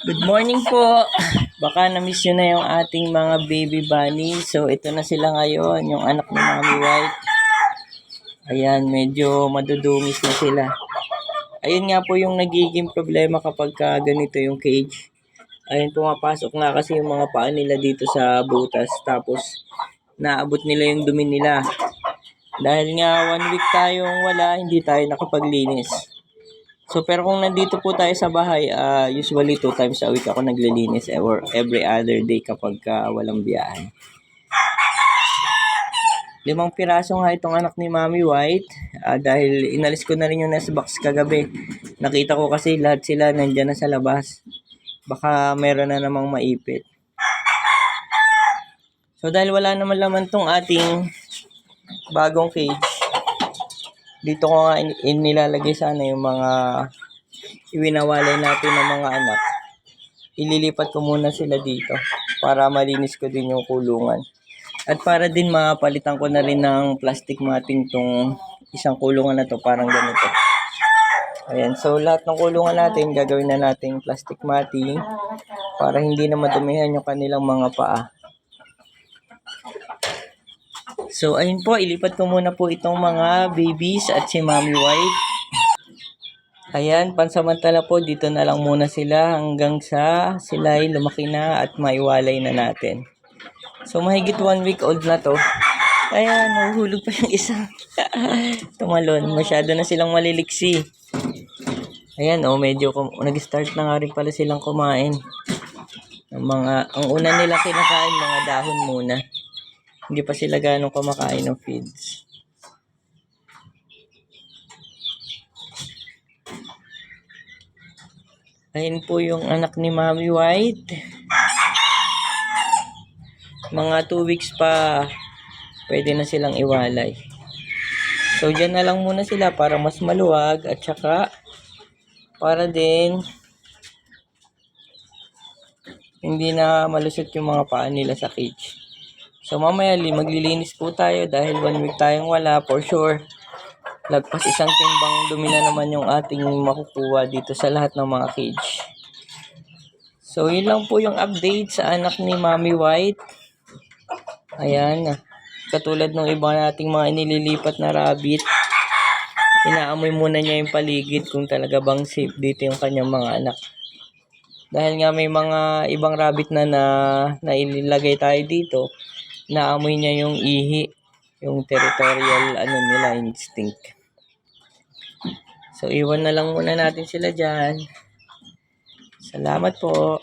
Good morning po. Baka na-miss nyo na yung ating mga baby bunny. So, ito na sila ngayon, yung anak ni Mommy White. Ayan, medyo madudungis na sila. Ayun nga po yung nagiging problema kapag ganito yung cage. Ayun, pumapasok nga kasi yung mga paa nila dito sa butas. Tapos, naabot nila yung dumi nila. Dahil nga 1 week tayong wala, hindi tayo nakapaglinis. So, pero kung nandito po tayo sa bahay, usually 2 times a week ako naglilinis or every other day kapag walang biyahe. 5 piraso nga itong anak ni Mommy White dahil inalis ko na rin yung nest box kagabi. Nakita ko kasi lahat sila nandyan na sa labas. Baka meron na namang maipit. So, dahil wala naman laman tong ating bagong cage, dito ko nga inilalagay sana yung mga iwinawalay natin ng mga anak. Ililipat ko muna sila dito para malinis ko din yung kulungan. At para din mapalitan ko na rin ng plastic matting tong isang kulungan na to, parang ganito. Ayan, so lahat ng kulungan natin gagawin na natin plastic matting para hindi na madumihan yung kanilang mga paa. So, ayun po, ilipat ko muna po itong mga babies at si Mommy White. Ayan, pansamantala po, dito na lang muna sila hanggang sa sila'y lumaki na at maiwalay na natin. So, mahigit 1 week old na to. Ayan, mahuhulog pa yung isa. Tumalon, masyado na silang maliliksi. Ayan, medyo nag-start na nga rin pala silang kumain. Ang una nila kinakain, mga dahon muna. Hindi pa sila ganong kumakain ng feeds. Ayun po yung anak ni Mommy White. Mga 2 weeks pa, pwede na silang iwalay. So, dyan na lang muna sila para mas maluwag at saka para din hindi na malusot yung mga paa nila sa cage. So, mamaya maglilinis po tayo dahil 1 week tayong wala for sure. Lagpas isang timbang dumi na naman yung ating makukuha dito sa lahat ng mga cage. So, yun lang po yung update sa anak ni Mommy White. Ayan. Katulad ng iba nating mga inililipat na rabbit. Inaamoy muna niya yung paligid kung talaga bang safe dito yung kanyang mga anak. Dahil nga may mga ibang rabbit na ilagay tayo dito, naamoy niya yung ihi, yung territorial nila instinct. So, iwan na lang muna natin sila dyan. Salamat po.